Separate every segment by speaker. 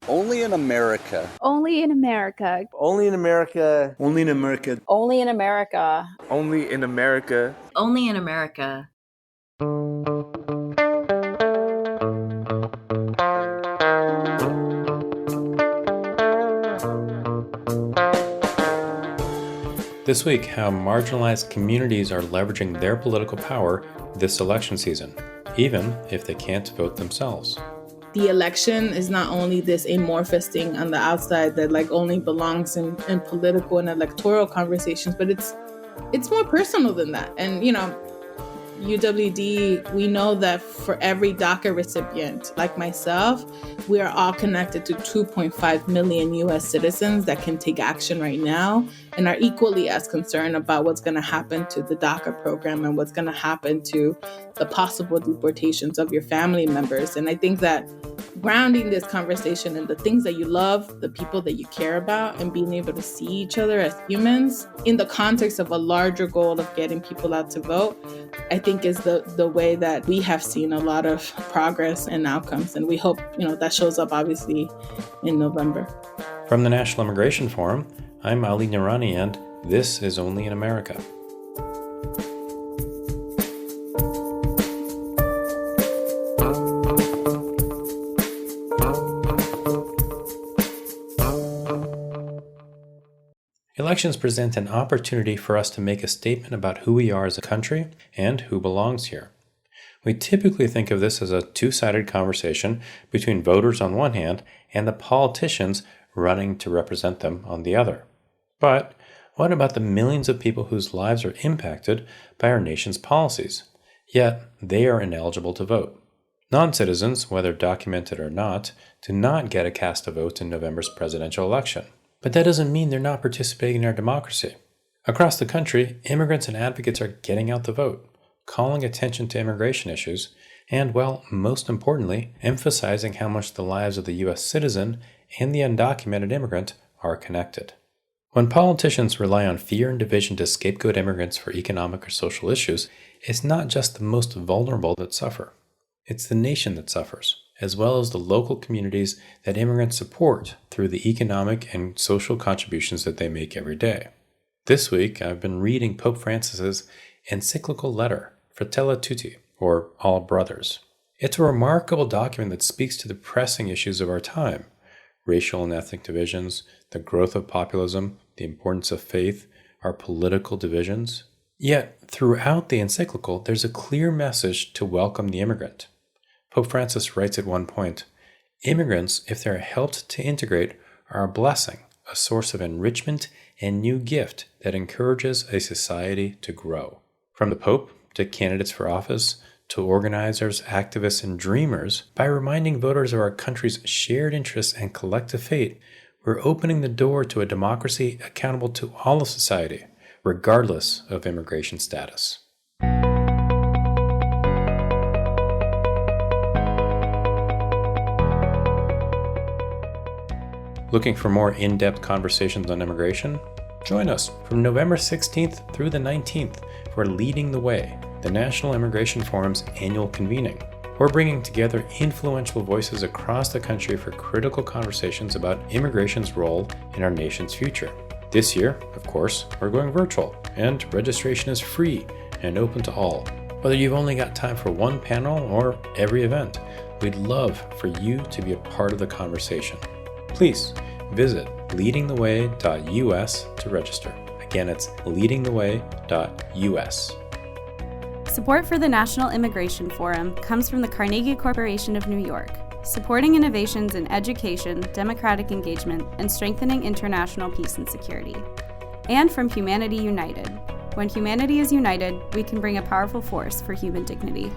Speaker 1: Only in America.
Speaker 2: Only in America.
Speaker 3: Only in America.
Speaker 4: Only in America.
Speaker 5: Only in America.
Speaker 3: Only in America.
Speaker 6: Only in America.
Speaker 7: This week, how marginalized communities are leveraging their political power this election season, even if they can't vote themselves.
Speaker 8: The election is not only this amorphous thing on the outside that only belongs in political and electoral conversations, but it's more personal than that. And UWD, we know that for every DACA recipient like myself, we are all connected to 2.5 million US citizens that can take action right now and are equally as concerned about what's going to happen to the DACA program and what's going to happen to the possible deportations of your family members. And I think that grounding this conversation in the things that you love, the people that you care about, and being able to see each other as humans in the context of a larger goal of getting people out to vote, I think is the way that we have seen a lot of progress and outcomes. And we hope, that shows up obviously in November.
Speaker 7: From the National Immigration Forum, I'm Ali Noorani, and this is Only in America. Elections present an opportunity for us to make a statement about who we are as a country and who belongs here. We typically think of this as a two-sided conversation between voters on one hand and the politicians running to represent them on the other. But what about the millions of people whose lives are impacted by our nation's policies, yet they are ineligible to vote? Non-citizens, whether documented or not, do not get a cast of vote in November's presidential election. But that doesn't mean they're not participating in our democracy. Across the country, immigrants and advocates are getting out the vote, calling attention to immigration issues, and, most importantly, emphasizing how much the lives of the U.S. citizen and the undocumented immigrant are connected. When politicians rely on fear and division to scapegoat immigrants for economic or social issues, it's not just the most vulnerable that suffer. It's the nation that suffers, as well as the local communities that immigrants support through the economic and social contributions that they make every day. This week, I've been reading Pope Francis's encyclical letter, Fratelli Tutti, or All Brothers. It's a remarkable document that speaks to the pressing issues of our time: racial and ethnic divisions, the growth of populism, the importance of faith, our political divisions. Yet, throughout the encyclical, there's a clear message to welcome the immigrant. Pope Francis writes at one point, "Immigrants, if they're helped to integrate, are a blessing, a source of enrichment and new gift that encourages a society to grow." From the Pope to candidates for office to organizers, activists, and dreamers, by reminding voters of our country's shared interests and collective fate, we're opening the door to a democracy accountable to all of society, regardless of immigration status. Looking for more in-depth conversations on immigration? Join us from November 16th through the 19th for Leading the Way, the National Immigration Forum's annual convening. We're bringing together influential voices across the country for critical conversations about immigration's role in our nation's future. This year, of course, we're going virtual, and registration is free and open to all. Whether you've only got time for one panel or every event, we'd love for you to be a part of the conversation. Please visit leadingtheway.us to register. Again, it's leadingtheway.us.
Speaker 2: Support for the National Immigration Forum comes from the Carnegie Corporation of New York, supporting innovations in education, democratic engagement, and strengthening international peace and security. And from Humanity United. When humanity is united, we can bring a powerful force for human dignity.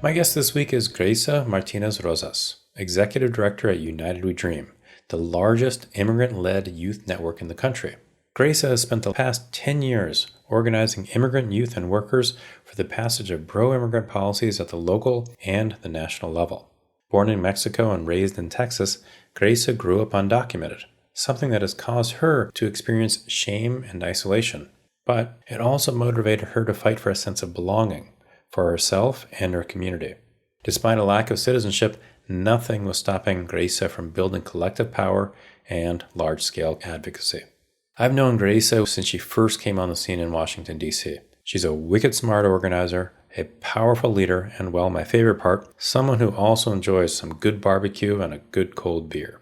Speaker 7: My guest this week is Greisa Martinez Rosas, Executive Director at United We Dream, the largest immigrant-led youth network in the country. Greisa has spent the past 10 years organizing immigrant youth and workers for the passage of pro-immigrant policies at the local and the national level. Born in Mexico and raised in Texas, Greisa grew up undocumented, something that has caused her to experience shame and isolation. But it also motivated her to fight for a sense of belonging for herself and her community. Despite a lack of citizenship, nothing was stopping Greisa from building collective power and large-scale advocacy. I've known Greisa since she first came on the scene in Washington, D.C. She's a wicked smart organizer, a powerful leader, and, well, my favorite part, someone who also enjoys some good barbecue and a good cold beer.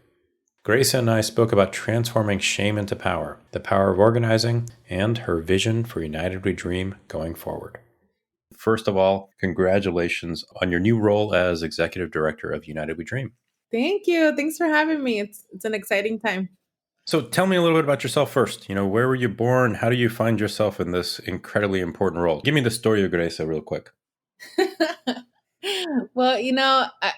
Speaker 7: Greisa and I spoke about transforming shame into power, the power of organizing, and her vision for United We Dream going forward. First of all, congratulations on your new role as Executive Director of United We Dream.
Speaker 8: Thank you. Thanks for having me. It's an exciting time.
Speaker 7: So tell me a little bit about yourself first. Where were you born? How do you find yourself in this incredibly important role? Give me the story of Greisa real quick.
Speaker 8: Well,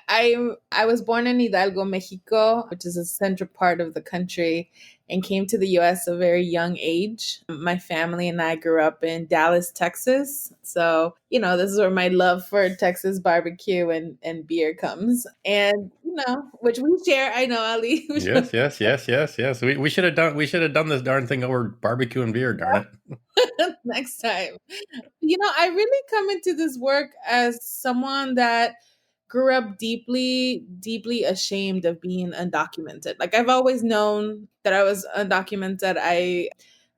Speaker 8: I was born in Hidalgo, Mexico, which is a central part of the country, and came to the U.S. at a very young age. My family and I grew up in Dallas, Texas. So, this is where my love for Texas barbecue and beer comes. And, which we share. I know, Ali.
Speaker 7: Yes. We should have done this darn thing over barbecue and beer, darn it.
Speaker 8: Next time. I really come into this work as someone that grew up deeply, deeply ashamed of being undocumented. Like, I've always known that I was undocumented. I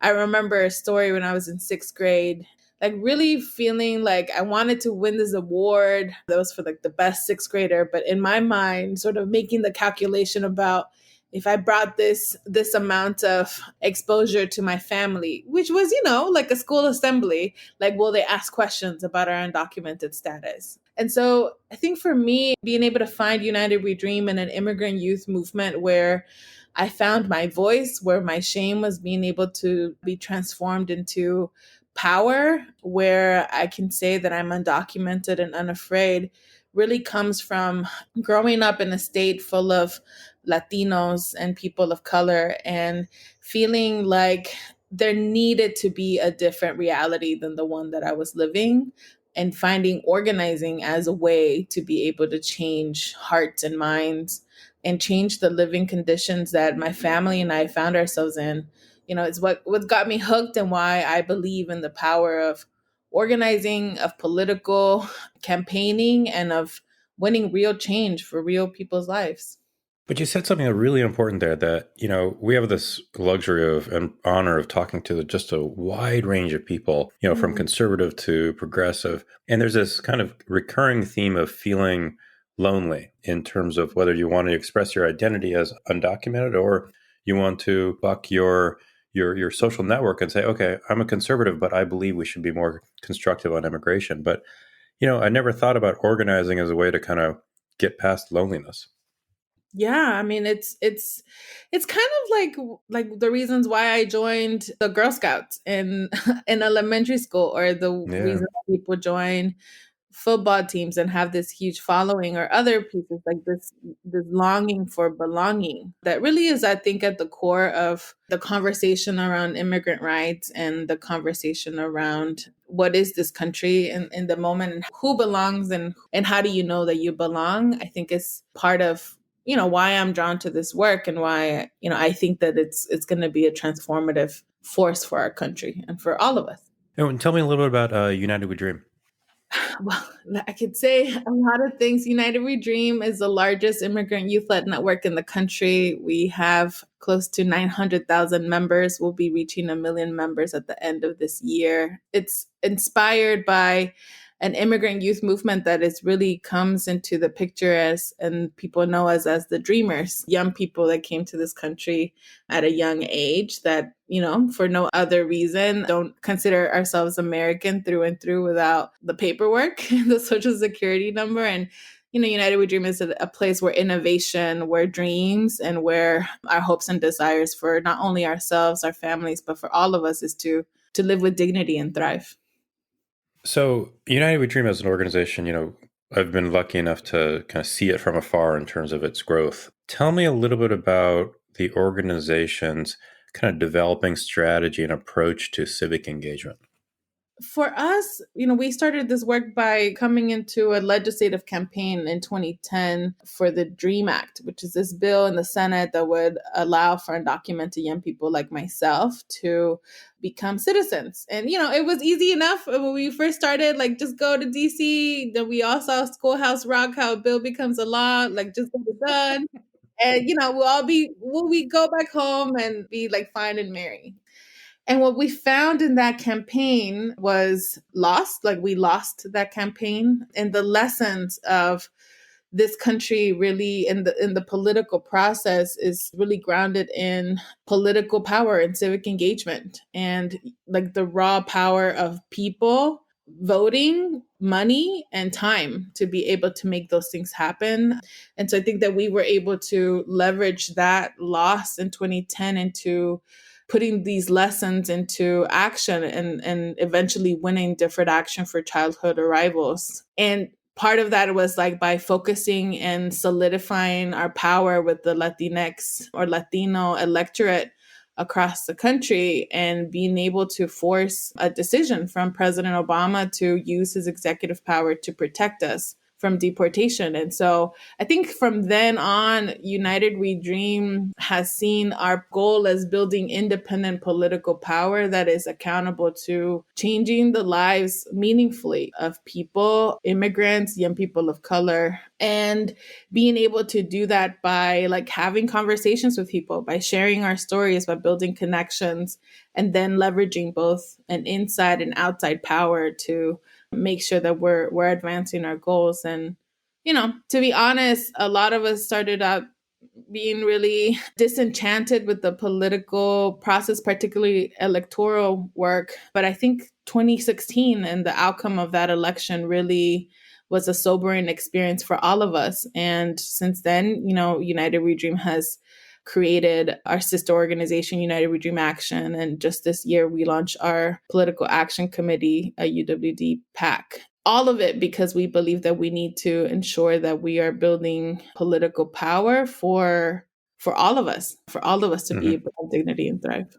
Speaker 8: remember a story when I was in sixth grade, like really feeling like I wanted to win this award that was for like the best sixth grader. But in my mind, sort of making the calculation about if I brought this amount of exposure to my family, which was, like a school assembly, like, will they ask questions about our undocumented status? And so I think for me, being able to find United We Dream in an immigrant youth movement where I found my voice, where my shame was being able to be transformed into power, where I can say that I'm undocumented and unafraid, really comes from growing up in a state full of Latinos and people of color and feeling like there needed to be a different reality than the one that I was living, and finding organizing as a way to be able to change hearts and minds and change the living conditions that my family and I found ourselves in. It's what got me hooked and why I believe in the power of organizing, of political campaigning, and of winning real change for real people's lives.
Speaker 7: But you said something really important there that, we have this luxury of and honor of talking to just a wide range of people, from conservative to progressive. And there's this kind of recurring theme of feeling lonely in terms of whether you want to express your identity as undocumented or you want to buck your social network and say, okay, I'm a conservative, but I believe we should be more constructive on immigration. But, I never thought about organizing as a way to kind of get past loneliness.
Speaker 8: Yeah, I mean it's kind of like the reasons why I joined the Girl Scouts in in elementary school, or the reason people join football teams and have this huge following, or other pieces like this longing for belonging that really is, I think, at the core of the conversation around immigrant rights and the conversation around what is this country in the moment, and who belongs, and how do you know that you belong. I think is part of why I'm drawn to this work, and why I think that it's going to be a transformative force for our country and for all of us.
Speaker 7: And tell me a little bit about United We Dream.
Speaker 8: Well, I could say a lot of things. United We Dream is the largest immigrant youth-led network in the country. We have close to 900,000 members. We'll be reaching 1 million members at the end of this year. It's inspired by an immigrant youth movement that is really comes into the picture as, and people know as the dreamers, young people that came to this country at a young age that, for no other reason, don't consider ourselves American through and through without the paperwork, the social security number. And, United We Dream is a place where innovation, where dreams, and where our hopes and desires for not only ourselves, our families, but for all of us is to live with dignity and thrive.
Speaker 7: So United We Dream as an organization, I've been lucky enough to kind of see it from afar in terms of its growth. Tell me a little bit about the organization's kind of developing strategy and approach to civic engagement.
Speaker 8: For us, we started this work by coming into a legislative campaign in 2010 for the DREAM Act, which is this bill in the Senate that would allow for undocumented young people like myself to become citizens. And, it was easy enough when we first started, like just go to DC. Then we all saw Schoolhouse Rock, how a bill becomes a law, like just get it done. And, will we go back home and be like fine and merry? And what we found in that campaign was lost. Like we lost that campaign, and the lessons of this country really in the political process is really grounded in political power and civic engagement, and like the raw power of people voting, money, and time to be able to make those things happen. And so I think that we were able to leverage that loss in 2010 into putting these lessons into action, and eventually winning deferred action for childhood arrivals. And part of that was like by focusing and solidifying our power with the Latinx or Latino electorate across the country, and being able to force a decision from President Obama to use his executive power to protect us from deportation. And so I think from then on, United We Dream has seen our goal as building independent political power that is accountable to changing the lives meaningfully of people, immigrants, young people of color, and being able to do that by like having conversations with people, by sharing our stories, by building connections, and then leveraging both an inside and outside power to make sure that we're advancing our goals. And to be honest, a lot of us started out being really disenchanted with the political process, particularly electoral work. But I think 2016 and the outcome of that election really was a sobering experience for all of us. And since then, United We Dream has created our sister organization, United We Dream Action. And just this year, we launched our political action committee, a UWD PAC. All of it because we believe that we need to ensure that we are building political power for all of us, to be able to have dignity and thrive.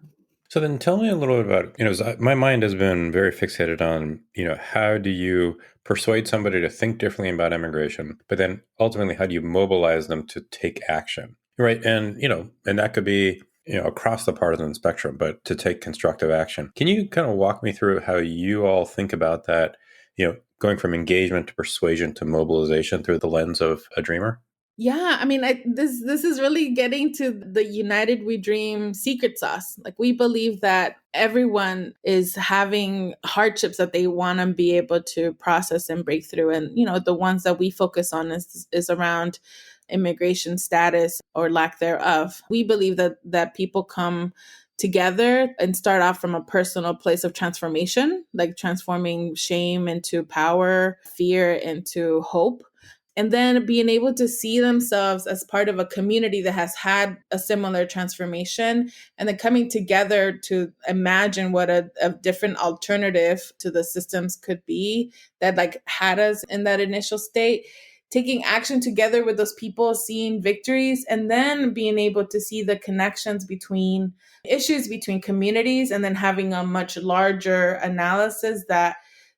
Speaker 7: So then tell me a little bit about, my mind has been very fixated on, how do you persuade somebody to think differently about immigration, but then ultimately, how do you mobilize them to take action? Right. And, and that could be, across the partisan spectrum, but to take constructive action. Can you kind of walk me through how you all think about that, going from engagement to persuasion to mobilization through the lens of a dreamer?
Speaker 8: Yeah, I mean, this is really getting to the United We Dream secret sauce. Like we believe that everyone is having hardships that they want to be able to process and break through, and the ones that we focus on is around immigration status or lack thereof. We believe that people come together and start off from a personal place of transformation, like transforming shame into power, fear into hope, and then being able to see themselves as part of a community that has had a similar transformation, and then coming together to imagine what a different alternative to the systems could be that like had us in that initial state, taking action together with those people, seeing victories, and then being able to see the connections between issues between communities, and then having a much larger analysis that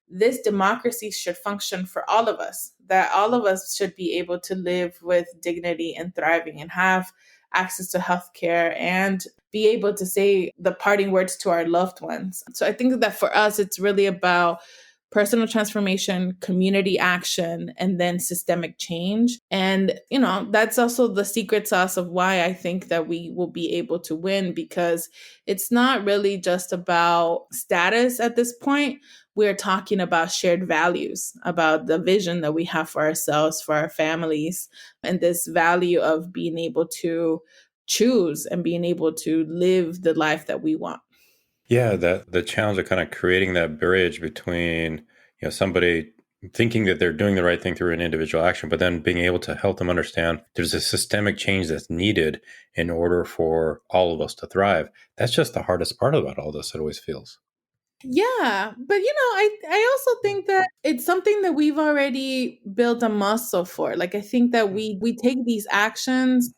Speaker 8: this democracy should function for all of us, that all of us should be able to live with dignity and thriving and have access to healthcare and be able to say the parting words to our loved ones. So I think that for us, it's really about personal transformation, community action, and then systemic change. And, that's also the secret sauce of why I think that we will be able to win, because it's not really just about status at this point. We're talking about shared values, about the vision that we have for ourselves, for our families, and this value of being able to choose and being able to live the life that we want.
Speaker 7: Yeah, the challenge of kind of creating that bridge between, somebody thinking that they're doing the right thing through an individual action, but then being able to help them understand there's a systemic change that's needed in order for all of us to thrive. That's just the hardest part about all this, it always feels.
Speaker 8: Yeah, but I also think that it's something that we've already built a muscle for. Like I think that we take these actions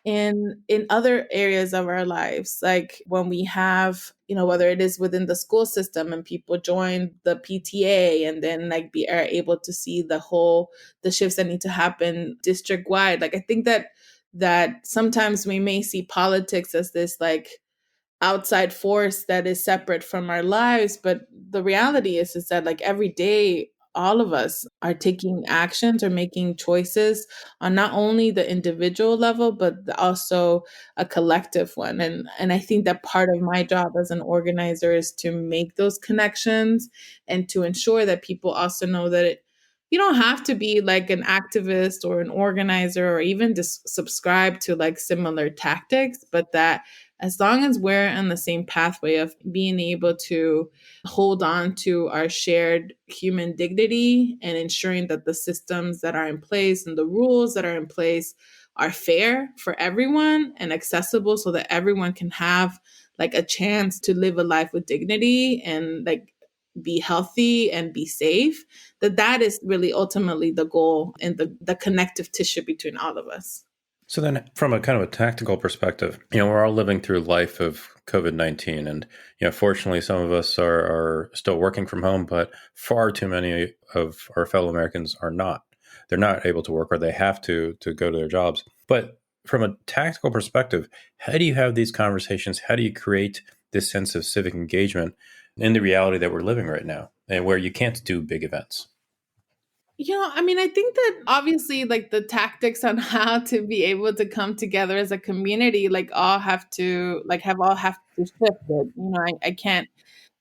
Speaker 8: in other areas of our lives, like when we have, whether it is within the school system and people join the PTA and then like are able to see the shifts that need to happen district wide. Like I think that sometimes we may see politics as this like outside force that is separate from our lives, but the reality is that like every day all of us are taking actions or making choices on not only the individual level but also a collective one. And I think that part of my job as an organizer is to make those connections and to ensure that people also know that you don't have to be like an activist or an organizer or even just subscribe to like similar tactics, but that as long as we're on the same pathway of being able to hold on to our shared human dignity and ensuring that the systems that are in place and the rules that are in place are fair for everyone and accessible so that everyone can have like a chance to live a life with dignity and like be healthy and be safe, that is really ultimately the goal and the connective tissue between all of us.
Speaker 7: So then from a kind of a tactical perspective, we're all living through life of COVID-19 and, fortunately some of us are still working from home, but far too many of our fellow Americans are not. They're not able to work or they have to go to their jobs. But from a tactical perspective, how do you have these conversations? How do you create this sense of civic engagement in the reality that we're living right now and where you can't do big events?
Speaker 8: I think that obviously like the tactics on how to be able to come together as a community, like all have to shift it. I can't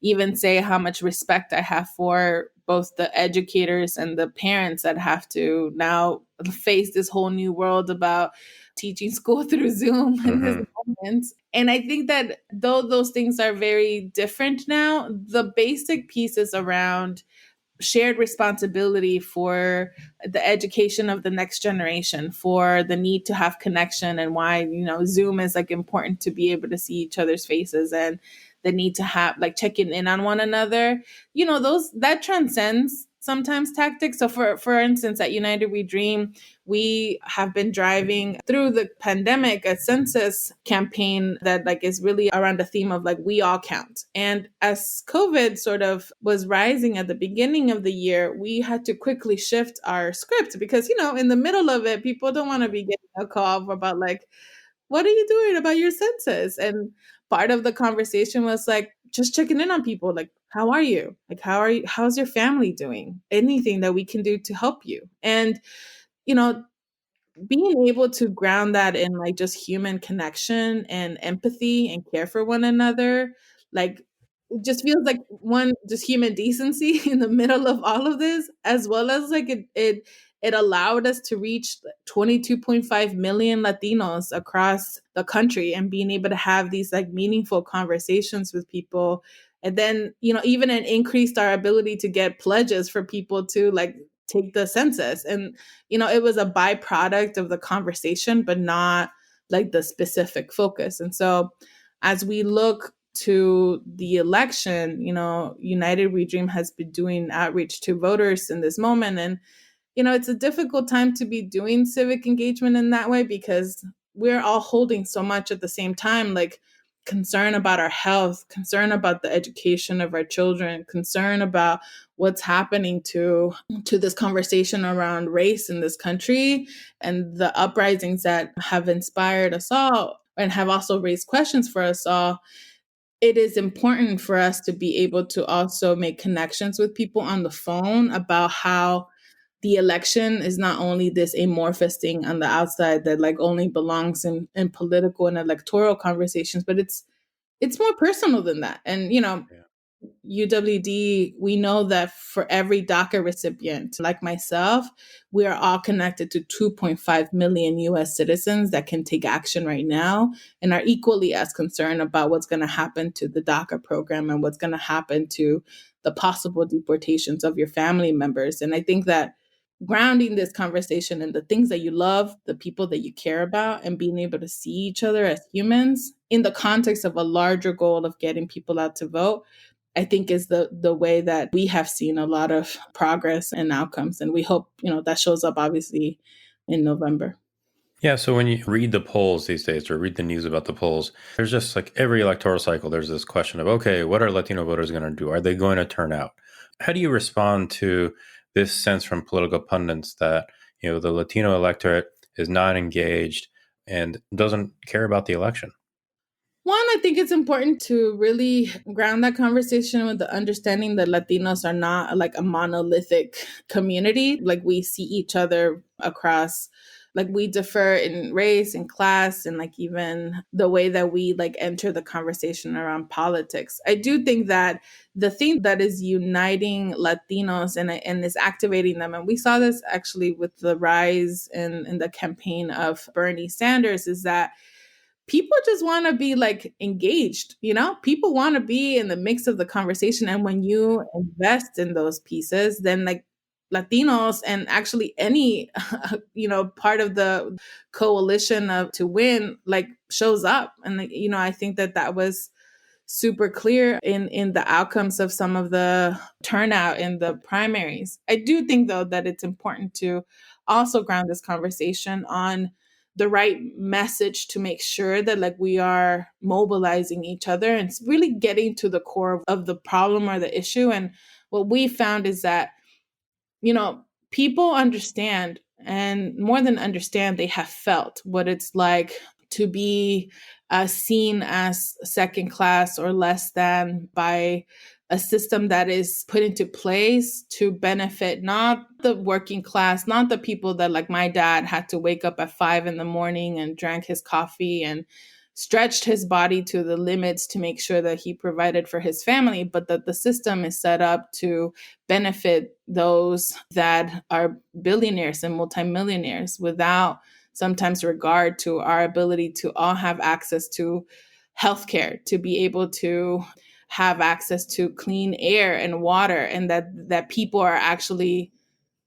Speaker 8: even say how much respect I have for both the educators and the parents that have to now face this whole new world about teaching school through Zoom in this moment. And I think that though those things are very different now, the basic pieces around shared responsibility for the education of the next generation, for the need to have connection and why, Zoom is like important to be able to see each other's faces and the need to have like checking in on one another, those that transcends sometimes tactics. So for instance, at United We Dream, we have been driving through the pandemic a census campaign that like is really around the theme of like we all count. And as COVID sort of was rising at the beginning of the year, we had to quickly shift our script because in the middle of it, people don't want to be getting a call about like, what are you doing about your census? And part of the conversation was like just checking in on people, like, how are you? Like, how's your family doing? Anything that we can do to help you. And, being able to ground that in like just human connection and empathy and care for one another, like it just feels like one just human decency in the middle of all of this, as well as like it allowed us to reach 22.5 million Latinos across the country and being able to have these like meaningful conversations with people. And then, even it increased our ability to get pledges for people to like take the census. And, it was a byproduct of the conversation, but not like the specific focus. And so as we look to the election, United We Dream has been doing outreach to voters in this moment. And, it's a difficult time to be doing civic engagement in that way because we're all holding so much at the same time, like concern about our health, concern about the education of our children, concern about what's happening to this conversation around race in this country and the uprisings that have inspired us all and have also raised questions for us all. It is important for us to be able to also make connections with people on the phone about how the election is not only this amorphous thing on the outside that like only belongs in political and electoral conversations, but it's more personal than that. And, UWD, we know that for every DACA recipient like myself, we are all connected to 2.5 million US citizens that can take action right now and are equally as concerned about what's going to happen to the DACA program and what's going to happen to the possible deportations of your family members. And I think that grounding this conversation in the things that you love, the people that you care about, and being able to see each other as humans in the context of a larger goal of getting people out to vote, I think is the way that we have seen a lot of progress and outcomes. And we hope, that shows up obviously in November.
Speaker 7: Yeah, so when you read the polls these days or read the news about the polls, there's just like every electoral cycle, there's this question of, okay, what are Latino voters going to do? Are they going to turn out? How do you respond to this sense from political pundits that, the Latino electorate is not engaged and doesn't care about the election?
Speaker 8: One, I think it's important to really ground that conversation with the understanding that Latinos are not like a monolithic community. Like we see each other across, like we differ in race and class and like even the way that we like enter the conversation around politics. I do think that the thing that is uniting Latinos and is activating them, and we saw this actually with the rise in the campaign of Bernie Sanders, is that people just want to be like engaged, people want to be in the mix of the conversation. And when you invest in those pieces, then like Latinos and actually any part of the coalition of to win like shows up. And like, I think that was super clear in the outcomes of some of the turnout in the primaries. I do think though that it's important to also ground this conversation on the right message to make sure that like we are mobilizing each other and really getting to the core of the problem or the issue. And what we found is that people understand, and more than understand, they have felt what it's like to be seen as second class or less than by a system that is put into place to benefit not the working class, not the people that like my dad had to wake up at 5 a.m. and drank his coffee and stretched his body to the limits to make sure that he provided for his family, but that the system is set up to benefit those that are billionaires and multimillionaires without sometimes regard to our ability to all have access to healthcare, to be able to have access to clean air and water, and that people are actually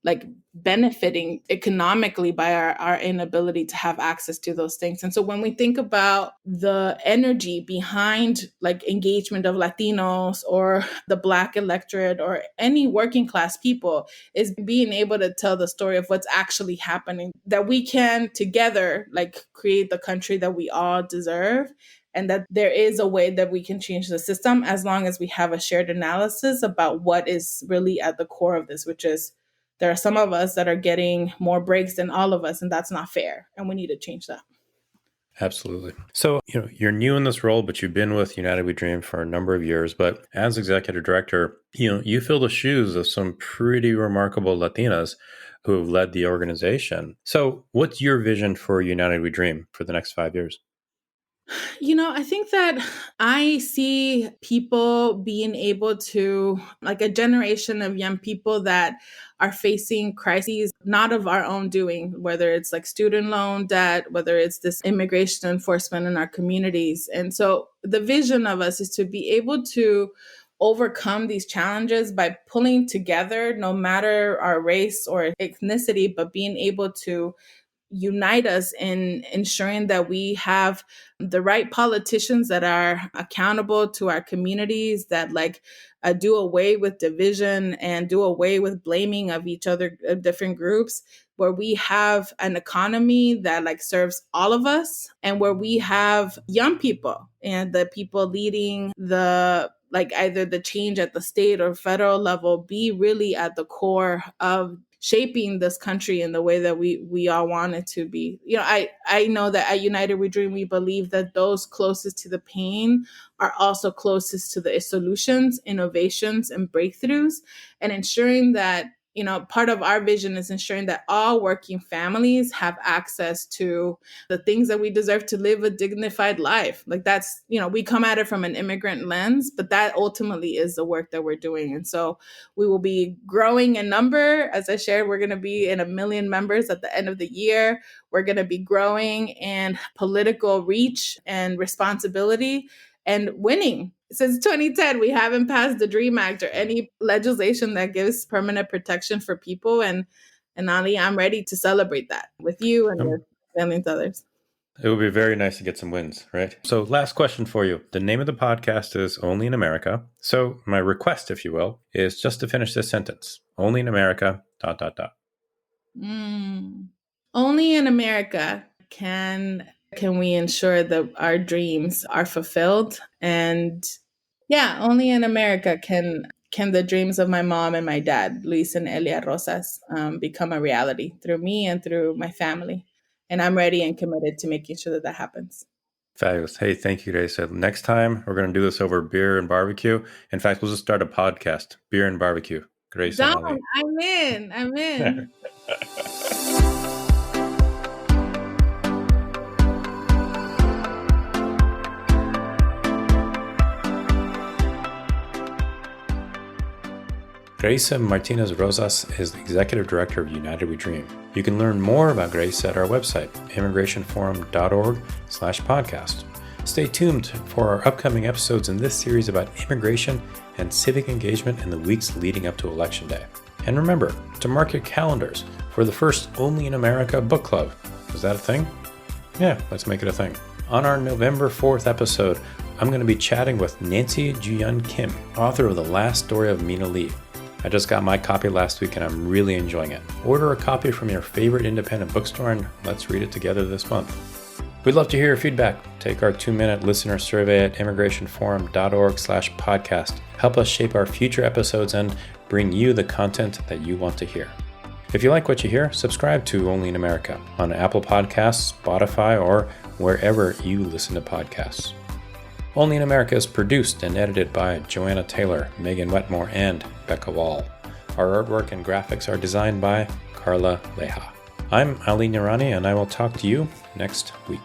Speaker 8: like benefiting economically by our inability to have access to those things. And so when we think about the energy behind like engagement of Latinos or the Black electorate or any working class people, is being able to tell the story of what's actually happening, that we can together like create the country that we all deserve, and that there is a way that we can change the system as long as we have a shared analysis about what is really at the core of this, which is there are some of us that are getting more breaks than all of us, and that's not fair. And we need to change that.
Speaker 7: Absolutely. So, you're new in this role, but you've been with United We Dream for a number of years. But as executive director, you fill the shoes of some pretty remarkable Latinas who have led the organization. So what's your vision for United We Dream for the next 5 years?
Speaker 8: I think that I see people being able to, like a generation of young people that are facing crises, not of our own doing, whether it's like student loan debt, whether it's this immigration enforcement in our communities. And so the vision of us is to be able to overcome these challenges by pulling together, no matter our race or ethnicity, but being able to unite us in ensuring that we have the right politicians that are accountable to our communities, that like do away with division and do away with blaming of each other, of different groups, where we have an economy that like serves all of us, and where we have young people and the people leading the like either the change at the state or federal level be really at the core of shaping this country in the way that we all want it to be. I know that at United We Dream, we believe that those closest to the pain are also closest to the solutions, innovations, and breakthroughs, and ensuring that, part of our vision is ensuring that all working families have access to the things that we deserve to live a dignified life. Like that's, we come at it from an immigrant lens, but that ultimately is the work that we're doing. And so we will be growing in number. As I shared, we're going to be in 1 million members at the end of the year. We're going to be growing in political reach and responsibility and winning. Since 2010, we haven't passed the DREAM Act or any legislation that gives permanent protection for people. And Ali, I'm ready to celebrate that with you and with millions of others.
Speaker 7: It would be very nice to get some wins, right? So last question for you. The name of the podcast is Only in America. So my request, if you will, is just to finish this sentence. Only in America, ...
Speaker 8: Only in America. can we ensure that our dreams are fulfilled? And yeah, only in America can the dreams of my mom and my dad, Luis and Elia Rosas, become a reality through me and through my family. And I'm ready and committed to making sure that that happens.
Speaker 7: Fabulous. Hey, thank you, Greisa. Next time, we're going to do this over beer and barbecue. In fact, we'll just start a podcast, Beer and Barbecue. Greisa and Ali.
Speaker 8: I'm in.
Speaker 7: Greisa Martinez Rosas is the Executive Director of United We Dream. You can learn more about Greisa at our website, immigrationforum.org/podcast. Stay tuned for our upcoming episodes in this series about immigration and civic engagement in the weeks leading up to Election Day. And remember to mark your calendars for the first Only in America book club. Is that a thing? Yeah, let's make it a thing. On our November 4th episode, I'm going to be chatting with Nancy Juyun Kim, author of The Last Story of Mina Lee. I just got my copy last week and I'm really enjoying it. Order a copy from your favorite independent bookstore and let's read it together this month. We'd love to hear your feedback. Take our 2-minute listener survey at immigrationforum.org/podcast. Help us shape our future episodes and bring you the content that you want to hear. If you like what you hear, subscribe to Only in America on Apple Podcasts, Spotify, or wherever you listen to podcasts. Only in America is produced and edited by Joanna Taylor, Megan Wetmore, and Becca Wall. Our artwork and graphics are designed by Carla Leha. I'm Ali Nirani, and I will talk to you next week.